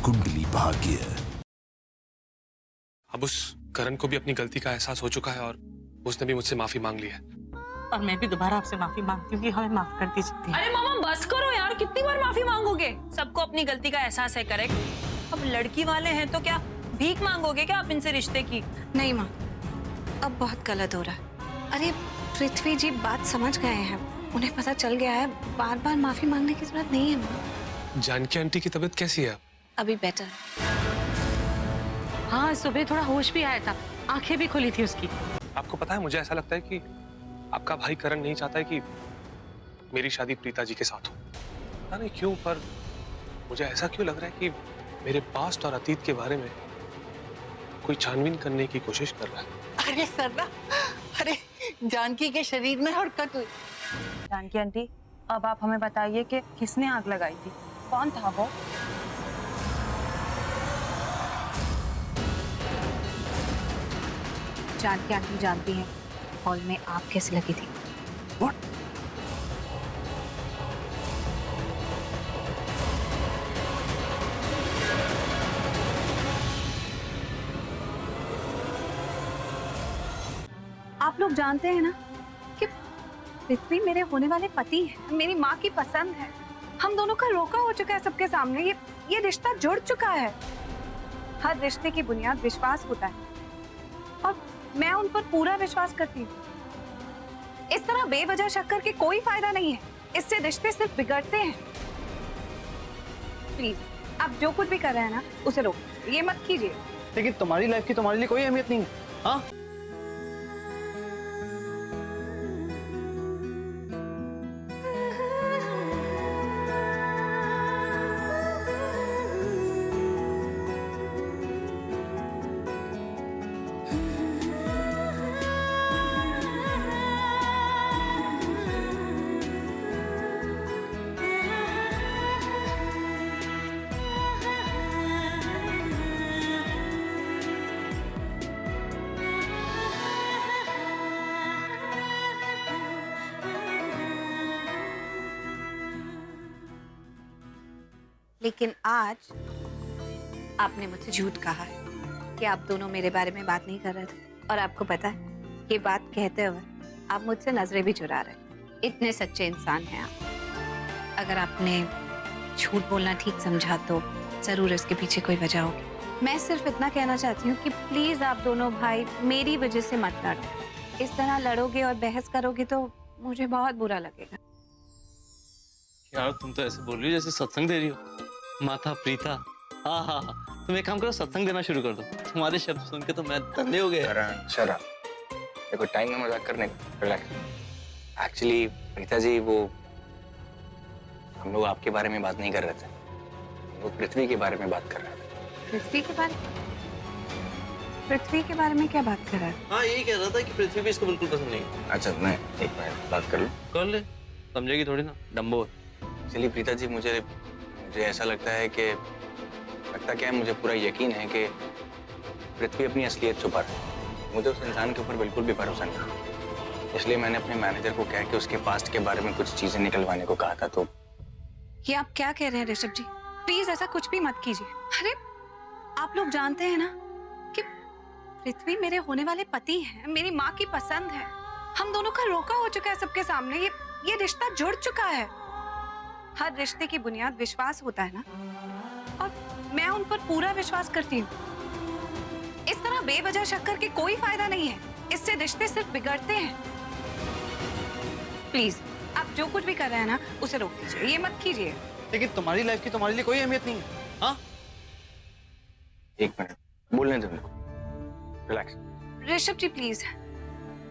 कुंडली भाग्य। अब उस करण को भी अपनी गलती का एहसास हो चुका है और उसने भी मुझसे माफी मांग ली है। और मैं भी दोबारा आपसे माफी मांगती हूँ कि हमें माफ कर दीजिए। अरे मामा बस करो यार, कितनी बार माफी मांगोगे? सबको अपनी गलती का एहसास है, करेक्ट। अब लड़की वाले हैं तो क्या भीख मांगोगे क्या आप इनसे रिश्ते की? नहीं माँ, अब बहुत गलत हो रहा है। अरे पृथ्वी जी बात समझ गए हैं, उन्हें पता चल गया है, बार बार माफी मांगने की जरूरत नहीं है माँ। जानकी आंटी की तबीयत कैसी है? अभी बेटर। हाँ, सुबह थोड़ा होश भी आया था, आंखें भी खुली थी उसकी। आपको पता है, मुझे ऐसा लगता है कि आपका भाई करण नहीं चाहता है कि मेरी शादी प्रीता जी के साथ हो। पता नहीं क्यों, पर मुझे ऐसा क्यों लग रहा है कि मेरे पास्ट और अतीत के बारे में कोई छानबीन करने की कोशिश कर रहा है। अरे सरना, अरे जानकी के शरीर में हरकत हुई। जानकी आंटी, अब आप हमें बताइए कि किसने आग लगाई थी, कौन था वो? जानकी आंटी जानती हैं हॉल में आग कैसे लगी थी। What? आप लोग जानते हैं ना कि पृथ्वी मेरे होने वाले पति है, मेरी माँ की पसंद है। हम दोनों का रोका हो चुका है सबके सामने, ये रिश्ता जुड़ चुका है। हर रिश्ते की बुनियाद विश्वास होता है और मैं उन पर पूरा विश्वास करती हूँ। इस तरह बेवजह शक करके कोई फायदा नहीं है, इससे रिश्ते सिर्फ बिगड़ते हैं। प्लीज आप जो कुछ भी कर रहे हैं ना उसे रोको, ये मत कीजिए। लेकिन तुम्हारी लाइफ की तुम्हारे लिए कोई अहमियत नहीं है। हाँ, लेकिन आज आपने मुझसे झूठ कहा है कि आप दोनों मेरे बारे में बात नहीं कर रहे थे। और आपको पता है, ये बात कहते हुए आप मुझसे नजरें भी चुरा रहे। इतने सच्चे इंसान हैं आप। अगर आपने झूठ बोलना ठीक समझा तो जरूर इसके पीछे कोई वजह होगी। मैं सिर्फ इतना कहना चाहती हूँ कि प्लीज आप दोनों भाई मेरी वजह से मत लड़ो। इस तरह लड़ोगे और बहस करोगे तो मुझे बहुत बुरा लगेगा। यार तुम तो ऐसे बोल रही हो जैसे सत्संग दे रही हो। माता प्रीता, हाँ हाँ हाँ, तुम एक काम करो, सत्संग देना शुरू कर दो। तुम्हारे शब्द सुन के तो मैं धन्य हो गया। करण शरा, देखो टाइम में मजाक करने का, रिलैक्स। एक्चुअली प्रीता जी, वो हम लोग आपके बारे में बात नहीं कर रहे थे, वो पृथ्वी के बारे में बात कर रहे थे। पृथ्वी के बारे पृथ्वी के बारे में क्या बात कर रहा है? हाँ, यही कह रहा था कि पृथ्वी भी इसको बिल्कुल पसंद नहीं। अच्छा, मैं एक मिनट बात कर लूं? कर ले, समझेगी थोड़ी ना डम्बो। चलिए प्रीता जी, मुझे ऐसा लगता है कि मुझे पूरा यकीन है कि पृथ्वी अपनी असलियत छुपा रहा है। मुझे उस इंसान के ऊपर बिल्कुल भी भरोसा नहीं, इसलिए मैंने अपने मैनेजर को कह के उसके पास्ट के बारे में कुछ चीजें निकलवाने को कहा था। तो ये आप क्या कह रहे हैं ऋषभ जी? प्लीज ऐसा कुछ भी मत कीजिए। अरे आप लोग जानते हैं ना कि पृथ्वी मेरे होने वाले पति हैं, मेरी माँ की पसंद है। हम दोनों का रोका हो चुका है सबके सामने, ये रिश्ता जुड़ चुका है। हर रिश्ते की बुनियाद विश्वास होता है ना, और मैं उन पर पूरा विश्वास करती हूँ। इस तरह बेवजह शक करके कोई फायदा नहीं है, इससे रिश्ते सिर्फ बिगड़ते हैं। प्लीज आप जो कुछ भी कर रहे हैं ना उसे रोक दीजिए, ये मत कीजिए। लेकिन तुम्हारी लाइफ की तुम्हारे लिए कोई अहमियत नहीं है। हाँ, एक मिनट बोलने दो उनको, रिलैक्स। ऋषभ जी प्लीज,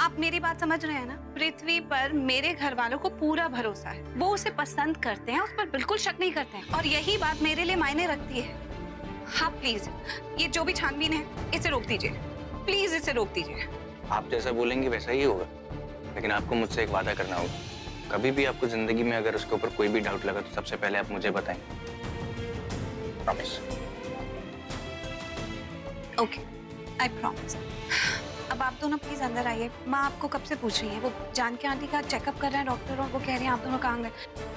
आप मेरी बात समझ रहे हैं ना? पृथ्वी पर मेरे घर वालों को पूरा भरोसा है, वो उसे पसंद करते हैं, उस पर बिल्कुल शक नहीं करते हैं, और यही बात मेरे लिए मायने रखती है। हाँ प्लीज, ये जो भी छानबीन है इसे रोक दीजिए, प्लीज इसे रोक दीजिए। आप जैसा बोलेंगे वैसा ही होगा, लेकिन आपको मुझसे एक वादा करना होगा। कभी भी आपको जिंदगी में अगर उसके ऊपर कोई भी डाउट लगा तो सबसे पहले आप मुझे बताएं। प्रॉमिस? Okay, I promise. अब आप दोनों प्लीज अंदर आइए। माँ आपको कब से पूछ रही है, वो जानकी आंटी का चेकअप कर रहे हैं डॉक्टर, और वो कह रहे हैं आप दोनों कहाँ गए।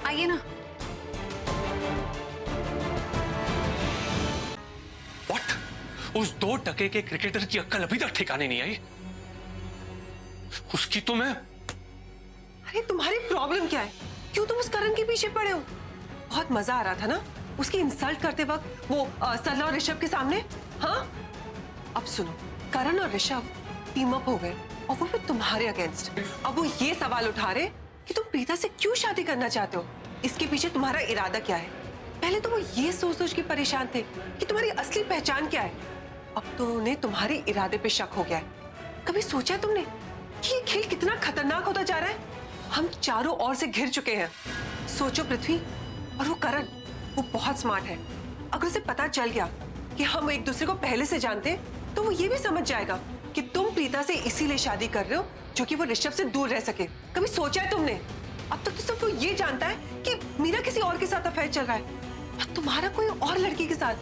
आइए ना। उस 2 टके के क्रिकेटर की अक्ल अभी तक ठिकाने नहीं आई। उसकी तो मैं। अरे तुम्हारी प्रॉब्लम क्या है? क्यों तुम उस करण के पीछे पड़े हो? बहुत मजा आ रहा था ना उसकी इंसल्ट करते वक्त, वो सरला और ऋषभ के सामने। हाँ, अब सुनो, करण और ऋषभ टीम अप हो गए और वो भी तुम्हारे अगेंस्ट। अब वो ये सवाल उठा रहे कि तुम प्रीता से क्यों शादी करना चाहते हो, इसके पीछे तुम्हारा इरादा क्या है। पहले तो वो ये सोच सोच के परेशान थे कि तुम्हारी असली पहचान क्या है। अब तो उन्हें तुम्हारे इरादे पे शक हो गया है। कभी सोचा है तुमने कि ये खेल कितना खतरनाक होता जा रहा है? हम चारों ओर से घिर चुके हैं। सोचो पृथ्वी, और वो करण, वो बहुत स्मार्ट है। अगर उसे पता चल गया कि हम एक दूसरे को पहले से जानते हैं, तो वो ये भी समझ जाएगा कि तुम प्रीता से इसीलिए शादी कर रहे हो जो कि वो ऋषभ से दूर रह सके। कभी सोचा है तुमने? अब तक तो सिर्फ वो ये जानता है कि मेरा किसी और के साथ अफेयर चल रहा है, और तुम्हारा कोई और लड़की के साथ।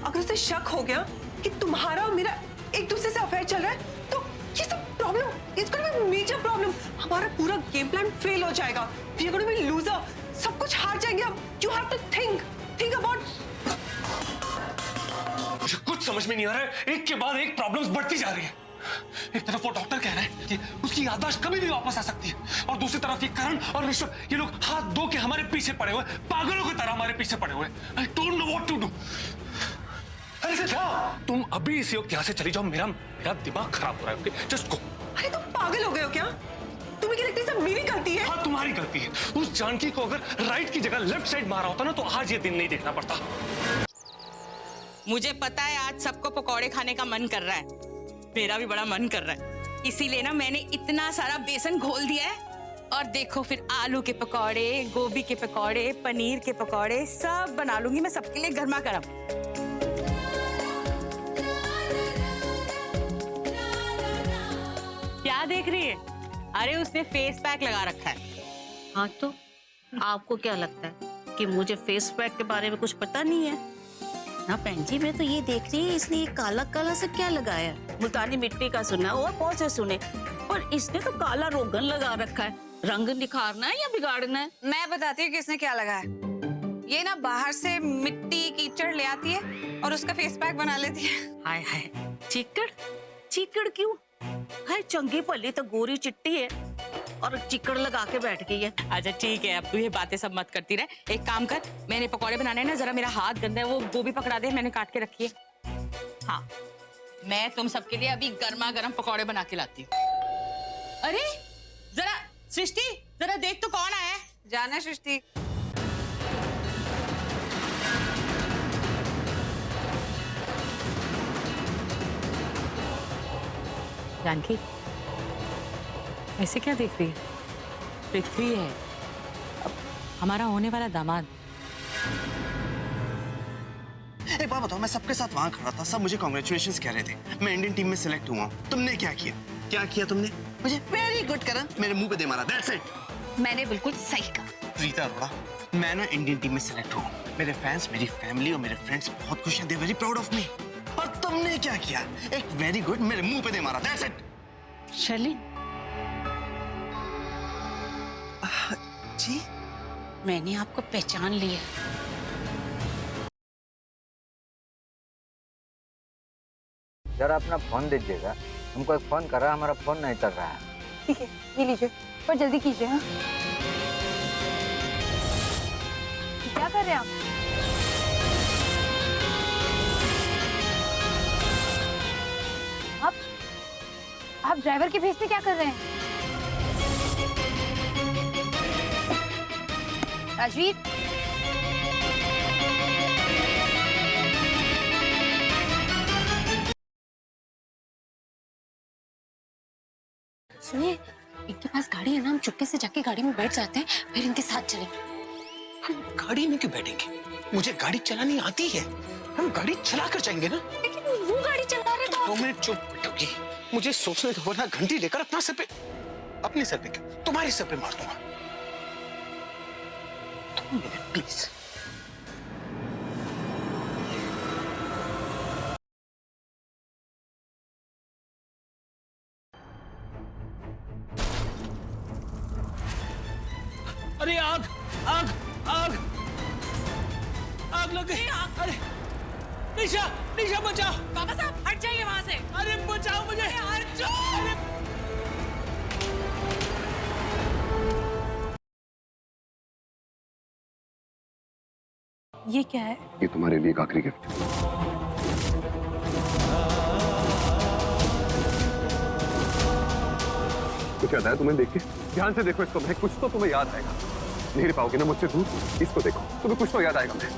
अगर उसे शक हो गया कि तुम्हारा और मेरा एक दूसरे से अफेयर चल रहा है, तो ये सब problem, it's gonna be major problem. हमारा पूरा गेम प्लान फेल हो जाएगा। We are gonna be loser. सब कुछ हार जाएंगे हम। You have to think about. मुझे कुछ समझ में नहीं आ रहा है। एक के बाद एक प्रॉब्लम्स बढ़ती जा रही है। एक तरफ वो डॉक्टर कह रहा है कि उसकी याददाश्त कभी भी वापस आ सकती है, और दूसरी तरफ ये करण और ऋषभ, ये लोग हाथ धो के हमारे पीछे पड़े हुए, पागलों की तरह हमारे पीछे पड़े हुए। I don't know what to do. अरे क्या तुम अभी इसी वक्त यहाँ से चली जाओ, मेरा दिमाग खराब हो रहा है। Okay, just go. अरे तुम पागल हो गए हो क्या? तुम्हें क्या लगता है सब मेरी गलती है? हाँ, तुम्हारी गलती है। उस जानकी को अगर राइट की जगह लेफ्ट साइड मारा होता ना, तो आज ये दिन नहीं देखना पड़ता। मुझे पता है आज सबको पकौड़े खाने का मन कर रहा है, मेरा भी बड़ा मन कर रहा है। इसीलिए ना मैंने इतना सारा बेसन घोल दिया है, और देखो फिर आलू के पकौड़े, गोभी के पकौड़े, पनीर के पकौड़े सब बना लूंगी मैं सबके लिए गर्मा गर्म। क्या देख रही है? अरे उसने फेस पैक लगा रखा है। हाँ तो आपको क्या लगता है कि मुझे फेस पैक के बारे में कुछ पता नहीं है? ना बहन जी, मैं तो ये देख रही है इसने ये काला काला से क्या लगाया। मुल्तानी मिट्टी का सुना और कौन से सुने, पर इसने तो काला रोगन लगा रखा है। रंग निखारना है या बिगाड़ना है? मैं बताती हूँ कि इसने क्या लगाया। ये ना बाहर से मिट्टी कीचड़ ले आती है और उसका फेस पैक बना लेती है। हाय हाय, चिकड़ चिकड़ क्यों? हाय, चंगी भली तो गोरी चिट्टी है और चिकड़ लगा के बैठ गई है। अच्छा ठीक है, अब तू ये बातें सब मत करती रहे। एक काम कर, मैंने पकौड़े बनाने ना, जरा मेरा हाथ गंदा है, वो गोभी पकड़ा दे, मैंने काट के रखी है। हाँ, मैं तुम सबके लिए अभी गर्मा गर्म पकौड़े बना के लाती हूँ। अरे जरा सृष्टि, जरा देख तो कौन आया है। जाना सृष्टि। जानकी, ऐसे क्या देख रही है? पृथ्वी है, अब हमारा होने वाला दामाद। एक बात बताओ, मैं सबके साथ वहां खड़ा था, सब मुझे कांग्रेचुलेशंस कह रहे थे, मैं इंडियन टीम में सिलेक्ट हुआ हूं। तुमने क्या किया? क्या किया तुमने? मुझे वेरी गुड करण मेरे मुंह पे दे मारा। That's it. मैंने बिल्कुल सही कहा। प्रीता अरोड़ा, मैं ना इंडियन टीम में सिलेक्ट हुआ। मेरे फैंस, मेरी फैमिली और मेरे फ्रेंड्स बहुत खुश हैं। They very proud of me. और तुमने क्या किया? एक वेरी गुड मेरे मुंह पे दे मारा। That's it. शर्लिन जी, मैंने आपको पहचान लिया। जरा अपना फोन दीजिएगा, हमको एक फोन कर रहा है, हमारा फोन नहीं चल रहा है। ठीक है, ये लीजिए, पर जल्दी कीजिए। हाँ, क्या कर रहे हैं आप ड्राइवर के भेस में क्या कर रहे हैं? राजवीर, सुनिए, इनके पास गाड़ी है ना, हम चुपके से जाके गाड़ी में बैठ जाते हैं, फिर इनके साथ चलेंगे। हम गाड़ी में क्यों बैठेंगे? मुझे गाड़ी चलानी आती है, हम गाड़ी चला कर जाएंगे ना। लेकिन वो गाड़ी चला रहे तो 2 मिनट चुप बैठोगे, मुझे सोचने दो, वरना घंटी लेकर अपना सर पे, अपने सर पे क्या, तुम्हारे सर पे मार दूंगा। प्लीज। अरे आग आग आग आग लग गई। अरे निशा निशा बचाओ। बाबा साहब हट जाइए वहां से। अरे बचाओ मुझे। अर्जुन! ये क्या है? ये तुम्हारे लिए एक आखिरी गिफ्ट। कुछ याद आया तुम्हें देख के? ध्यान से देखो इसको, मैं कुछ तो तुम्हें याद आएगा। नहीं रह पाओगे ना मुझसे दूर? इसको देखो, तुम्हें कुछ तो याद आएगा। मैं